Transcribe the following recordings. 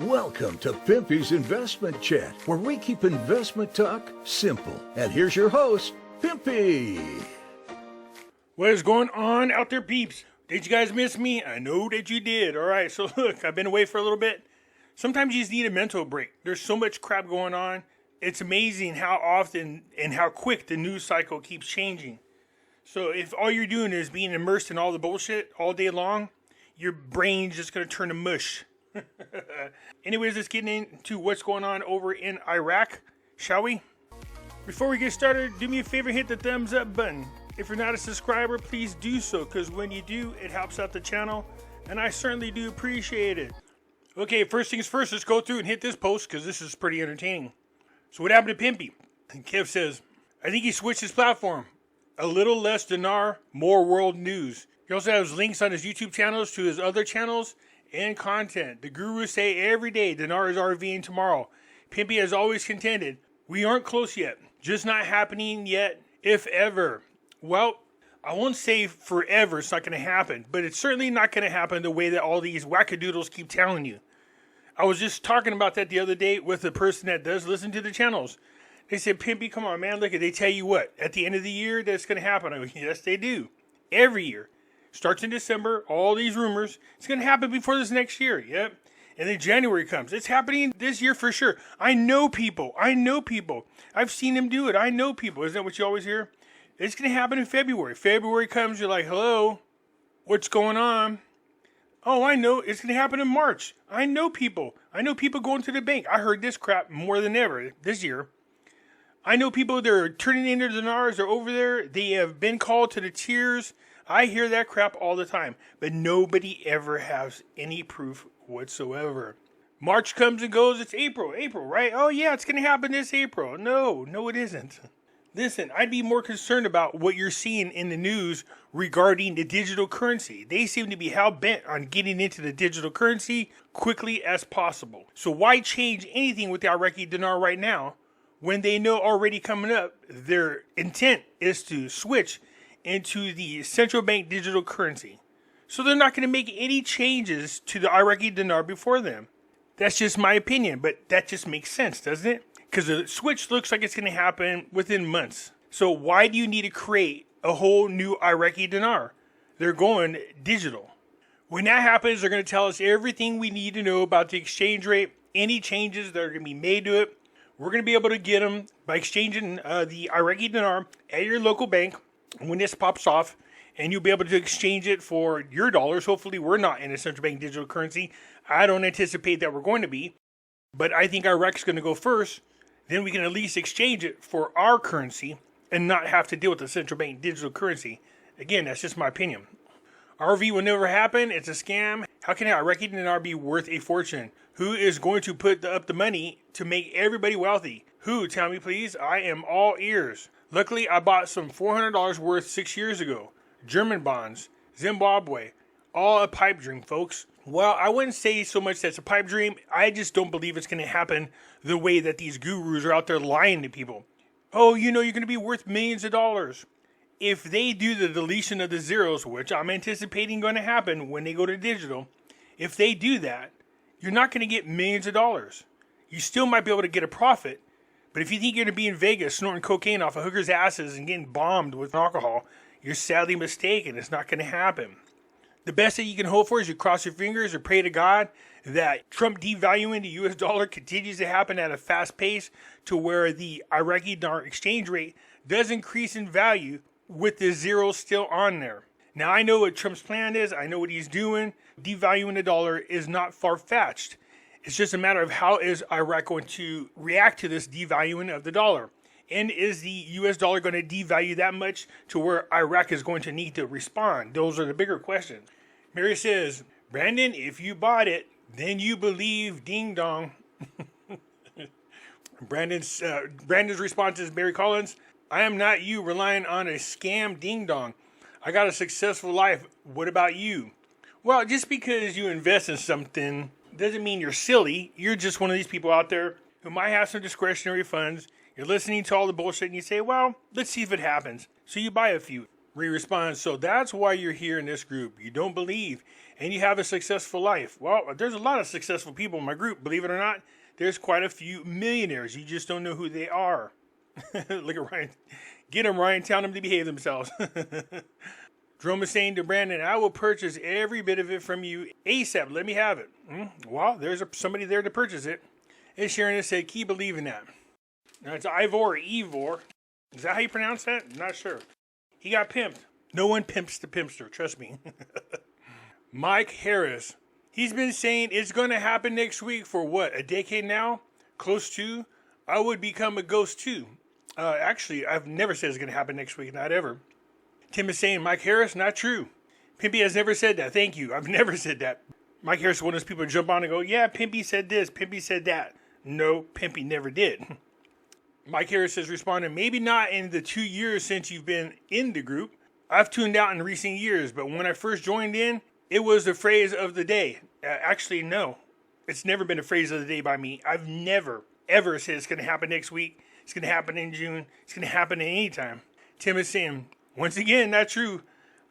Welcome to Pimpy's Investment Chat, where we keep investment talk simple. And here's your host, Pimpy. What is going on out there, peeps? Did you guys miss me? I know that you did. All right, so look, I've been away for a little bit. Sometimes you just need a mental break. There's so much crap going on. It's amazing how often and how quick the news cycle keeps changing. So if all you're doing is being immersed in all the bullshit all day long, your brain's just going to turn to mush. Anyways, let's get into what's going on over in Iraq, shall we? Before we get started, do me a favor, hit the thumbs up button. If you're not a subscriber, please do so, because when you do, it helps out the channel, and I certainly do appreciate it. Okay, first things first, let's go through and hit this post, because this is pretty entertaining. So what happened to Pimpy? And Kev says, I think he switched his platform. A little less dinar, more world news. He also has links on his YouTube channels to his other channels and content. The gurus say every day dinar is RVing tomorrow. Pimpy has always contended, we aren't close yet. Just not happening yet, if ever. Well, I won't say forever it's not going to happen, but it's certainly not going to happen the way that all these wackadoodles keep telling you. I was just talking about that the other day with a person that does listen to the channels. They said, Pimpy, come on, man, look, they tell you what, at the end of the year that's going to happen. I go, yes, they do. Every year. Starts in December, all these rumors. It's going to happen before this next year, yep. And then January comes. It's happening this year for sure. I know people. I've seen them do it. I know people. Isn't that what you always hear? It's going to happen in February. February comes, you're like, hello, what's going on? Oh, I know. It's going to happen in March. I know people. Going to the bank. I heard this crap more than ever this year. I know people that are turning in their dinars. They're over there. They have been called to the tiers. I hear that crap all the time, but nobody ever has any proof whatsoever. March comes and goes. It's April, right? Oh yeah, it's going to happen this April. No, it isn't. Listen, I'd be more concerned about what you're seeing in the news regarding the digital currency. They seem to be hell-bent on getting into the digital currency quickly as possible. So why change anything with the Iraqi Dinar right now when they know already coming up their intent is to switch into the central bank digital currency? So they're not going to make any changes to the Iraqi Dinar before them. That's just my opinion, but that just makes sense, doesn't it? Because the switch looks like it's going to happen within months. So why do you need to create a whole new Iraqi Dinar? They're going digital. When that happens, they're going to tell us everything we need to know about the exchange rate, any changes that are going to be made to it. We're going to be able to get them by exchanging the Iraqi Dinar at your local bank when this pops off, and you'll be able to exchange it for your dollars. Hopefully we're not in a central bank digital currency. I don't anticipate that we're going to be, but I think Iraq's going to go first. Then we can at least exchange it for our currency and not have to deal with the central bank digital currency. Again, that's just my opinion. RV will never happen. It's a scam. How can Iraqi Dinar be worth a fortune? Who is going to put up the money to make everybody wealthy? Who? Tell me, please. I am all ears. Luckily, I bought some $400 worth 6 years ago. German bonds, Zimbabwe, all a pipe dream, folks. Well, I wouldn't say so much that's a pipe dream. I just don't believe it's going to happen the way that these gurus are out there lying to people. Oh, you're going to be worth millions of dollars. If they do the deletion of the zeros, which I'm anticipating going to happen when they go to digital, if they do that, you're not going to get millions of dollars. You still might be able to get a profit, but if you think you're going to be in Vegas snorting cocaine off of hookers' asses and getting bombed with alcohol, you're sadly mistaken. It's not going to happen. The best that you can hope for is you cross your fingers or pray to God that Trump devaluing the US dollar continues to happen at a fast pace to where the Iraqi Dinar exchange rate does increase in value with the zero still on there. Now, I know what Trump's plan is. I know what he's doing. Devaluing the dollar is not far-fetched. It's just a matter of how is Iraq going to react to this devaluing of the dollar. And is the US dollar going to devalue that much to where Iraq is going to need to respond? Those are the bigger questions. Mary says, Brandon, if you bought it, then you believe ding dong. Brandon's response is Barry Collins, I am not you relying on a scam ding dong. I got a successful life. What about you? Well, just because you invest in something doesn't mean you're silly. You're just one of these people out there who might have some discretionary funds. You're listening to all the bullshit and you say, well, let's see if it happens. So you buy a few. Ree responds, so that's why you're here in this group. You don't believe and you have a successful life. Well, there's a lot of successful people in my group. Believe it or not, there's quite a few millionaires. You just don't know who they are. Look at Ryan. Get them, Ryan. Tell them to behave themselves. Jerome is saying to Brandon, I will purchase every bit of it from you ASAP. Let me have it. Well, there's somebody there to purchase it. And Sharon has said, keep believing that. Now it's Ivor or Ivor. Is that how you pronounce that? I'm not sure. He got pimped. No one pimps the pimpster. Trust me. Mike Harris. He's been saying it's going to happen next week for what? A decade now? Close to? I would become a ghost too. Actually, I've never said it's going to happen next week. Not ever. Tim is saying, Mike Harris, not true. Pimpy has never said that. Thank you. I've never said that. Mike Harris is one of those people who jump on and go, yeah, Pimpy said this, Pimpy said that. No, Pimpy never did. Mike Harris has responded, maybe not in the 2 years since you've been in the group. I've tuned out in recent years, but when I first joined in, it was the phrase of the day. Actually, no. It's never been a phrase of the day by me. I've never, ever said it's going to happen next week. It's going to happen in June. It's going to happen at any time. Tim is saying, once again, not true.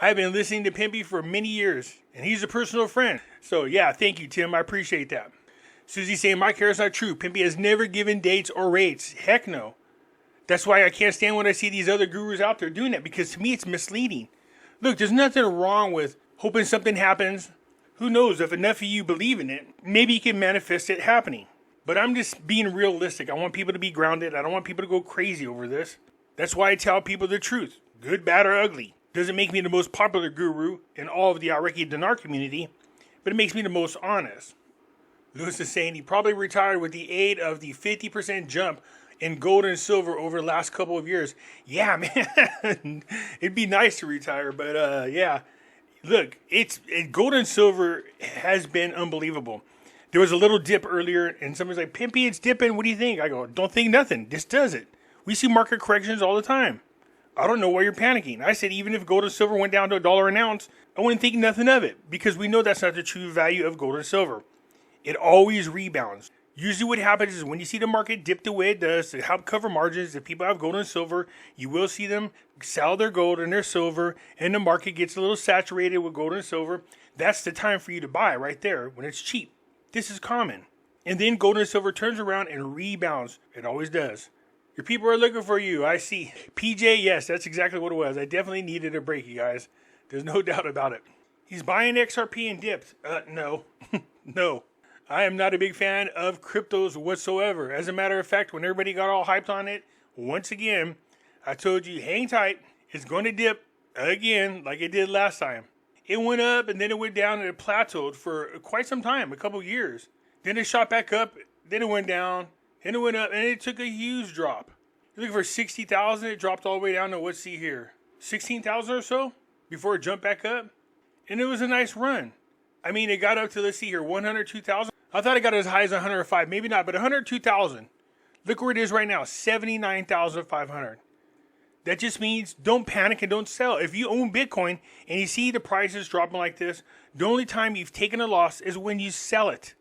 I've been listening to Pimpy for many years, and he's a personal friend. So, yeah, thank you, Tim. I appreciate that. Susie saying, Mike Harris, not true. Pimpy has never given dates or rates. Heck no. That's why I can't stand when I see these other gurus out there doing that, because to me it's misleading. Look, there's nothing wrong with hoping something happens. Who knows, if enough of you believe in it, maybe you can manifest it happening. But I'm just being realistic. I want people to be grounded. I don't want people to go crazy over this. That's why I tell people the truth. Good, bad, or ugly. Doesn't make me the most popular guru in all of the Iraqi Dinar community, but it makes me the most honest. Lewis is saying he probably retired with the aid of the 50% jump in gold and silver over the last couple of years. Yeah, man. It'd be nice to retire, but yeah. Look, gold and silver has been unbelievable. There was a little dip earlier, and somebody's like, Pimpy, it's dipping. What do you think? I go, don't think nothing. This does it. We see market corrections all the time. I don't know why you're panicking. I said even if gold and silver went down to $1 an ounce, I wouldn't think nothing of it, because we know that's not the true value of gold and silver. It always rebounds. Usually what happens is when you see the market dip the way it does to help cover margins, if people have gold and silver, you will see them sell their gold and their silver, and the market gets a little saturated with gold and silver. That's the time for you to buy right there when it's cheap. This is common. And then gold and silver turns around and rebounds. It always does. Your people are looking for you. I see. PJ, yes, that's exactly what it was. I definitely needed a break, you guys. There's no doubt about it. He's buying XRP and dipped. No. No. I am not a big fan of cryptos whatsoever. As a matter of fact, when everybody got all hyped on it, once again, I told you, hang tight. It's going to dip again like it did last time. It went up and then it went down and it plateaued for quite some time, a couple years. Then it shot back up, then it went down, then it went up, and it took a huge drop. You're looking for 60,000, it dropped all the way down to, let's see here, 16,000 or so before it jumped back up. And it was a nice run. I mean, it got up to, let's see here, 102,000. I thought it got as high as 105, maybe not, but 102,000. Look where it is right now, 79,500. That just means don't panic and don't sell. If you own Bitcoin and you see the prices dropping like this, the only time you've taken a loss is when you sell it.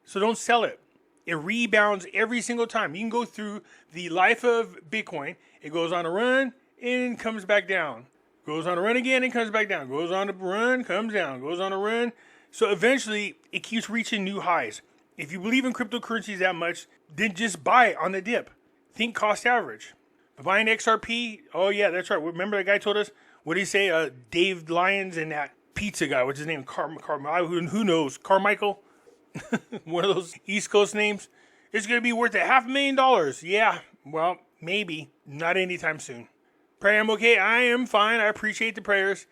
So don't sell it. It rebounds every single time. You can go through the life of Bitcoin. It goes on a run and comes back down. Goes on a run again and comes back down. Goes on a run, comes down. Goes on a run. So eventually, it keeps reaching new highs. If you believe in cryptocurrencies that much, then just buy on the dip. Think cost average. But buying XRP, oh yeah, that's right. Remember that guy told us, what did he say? Dave Lyons and that pizza guy, what's his name? Who knows? Carmichael? One of those East Coast names. It's going to be worth $500,000. Yeah, well, maybe. Not anytime soon. Pray I'm okay. I am fine. I appreciate the prayers.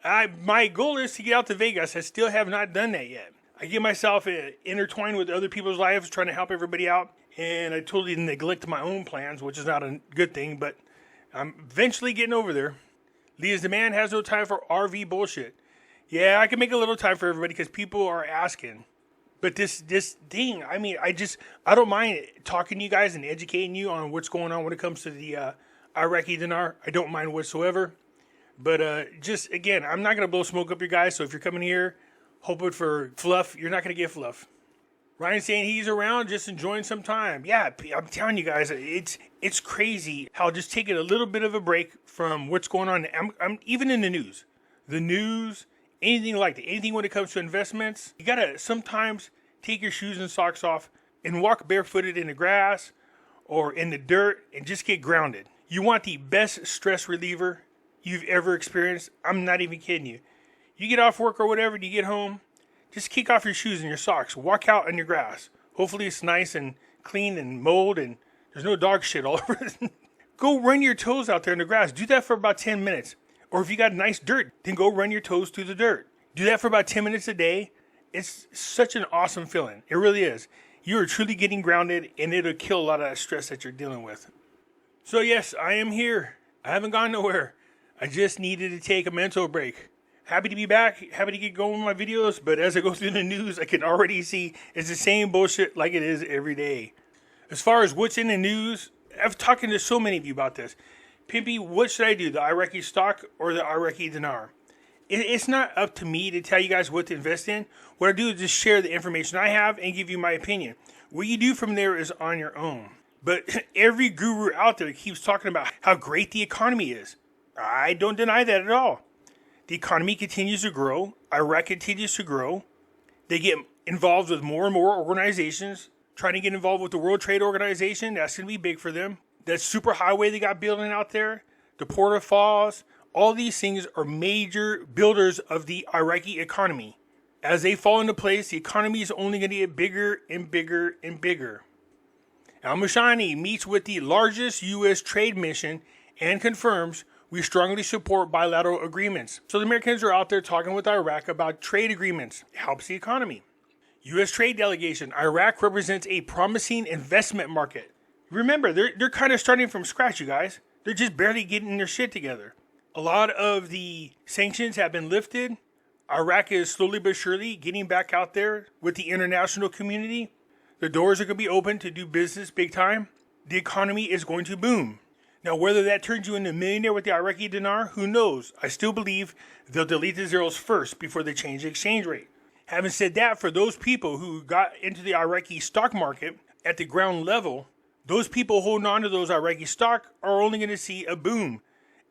My goal is to get out to Vegas. I still have not done that yet. I get myself intertwined with other people's lives, trying to help everybody out. And I totally neglect my own plans, which is not a good thing, but I'm eventually getting over there. Leah's demand has no time for RV bullshit. Yeah, I can make a little time for everybody because people are asking. But this thing, I mean, I don't mind talking to you guys and educating you on what's going on when it comes to the Iraqi Dinar. I don't mind whatsoever. But just, again, I'm not going to blow smoke up your guys. So if you're coming here hoping for fluff, you're not going to get fluff. Ryan's saying he's around just enjoying some time. Yeah, I'm telling you guys, it's crazy how just taking a little bit of a break from what's going on. I'm even in the news, anything like that, anything when it comes to investments. You gotta sometimes take your shoes and socks off and walk barefooted in the grass or in the dirt and just get grounded. You want the best stress reliever you've ever experienced. I'm not even kidding you. You get off work or whatever, and you get home, just kick off your shoes and your socks. Walk out on your grass. Hopefully it's nice and clean and mold and there's no dog shit all over it. Go run your toes out there in the grass. Do that for about 10 minutes. Or if you got nice dirt, then go run your toes through the dirt. Do that for about 10 minutes a day. It's such an awesome feeling. It really is. You are truly getting grounded, and it'll kill a lot of that stress that you're dealing with. So yes, I am here. I haven't gone nowhere. I just needed to take a mental break. Happy to be back. Happy to get going with my videos. But as I go through the news, I can already see it's the same bullshit like it is every day. As far as what's in the news, I've talked to so many of you about this. Pimpy, what should I do? The Iraqi stock or the Iraqi Dinar? It's not up to me to tell you guys what to invest in. What I do is just share the information I have and give you my opinion. What you do from there is on your own. But every guru out there keeps talking about how great the economy is. I don't deny that at all. The economy continues to grow. Iraq continues to grow. They get involved with more and more organizations. Trying to get involved with the World Trade Organization, that's going to be big for them. That superhighway they got building out there, the Port of Falls, all these things are major builders of the Iraqi economy. As they fall into place, the economy is only going to get bigger and bigger and bigger. Al-Mashani meets with the largest U.S. trade mission and confirms we strongly support bilateral agreements. So the Americans are out there talking with Iraq about trade agreements. It helps the economy. U.S. trade delegation. Iraq represents a promising investment market. Remember, they're kind of starting from scratch, you guys. They're just barely getting their shit together. A lot of the sanctions have been lifted. Iraq is slowly but surely getting back out there with the international community. The doors are going to be open to do business big time. The economy is going to boom. Now, whether that turns you into a millionaire with the Iraqi dinar, who knows? I still believe they'll delete the zeros first before they change the exchange rate. Having said that, for those people who got into the Iraqi stock market at the ground level, those people holding on to those Iraqi stock are only going to see a boom.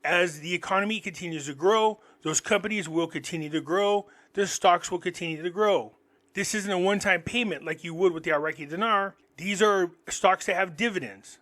As the economy continues to grow, those companies will continue to grow, the stocks will continue to grow. This isn't a one-time payment like you would with the Iraqi dinar. These are stocks that have dividends.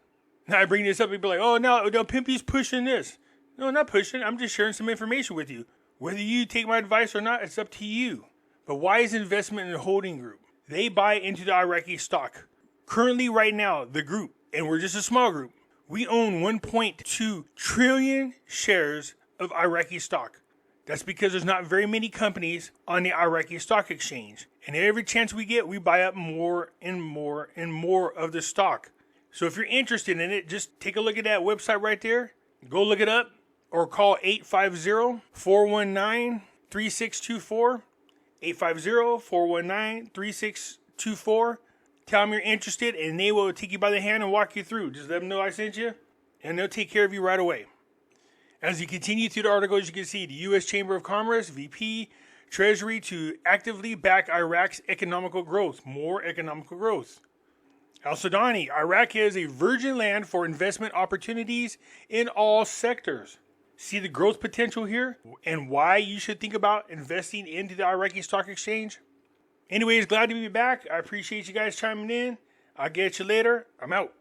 Now I bring this up and be like, oh, no, Pimpy's pushing this. No, I'm not pushing. I'm just sharing some information with you. Whether you take my advice or not, it's up to you. But why is investment in a holding group? They buy into the Iraqi stock. Currently, right now, the group, and we're just a small group, we own 1.2 trillion shares of Iraqi stock. That's because there's not very many companies on the Iraqi stock exchange. And every chance we get, we buy up more and more and more of the stock. So if you're interested in it, just take a look at that website right there. Go look it up or call 850-419-3624. 850-419-3624. Tell them you're interested and they will take you by the hand and walk you through. Just let them know I sent you and they'll take care of you right away. As you continue through the article, as you can see, the U.S. Chamber of Commerce, VP, Treasury to actively back Iraq's economical growth. More economical growth. Al-Sudani, Iraq is a virgin land for investment opportunities in all sectors. See the growth potential here and why you should think about investing into the Iraqi stock exchange? Anyways, glad to be back. I appreciate you guys chiming in. I'll get you later. I'm out.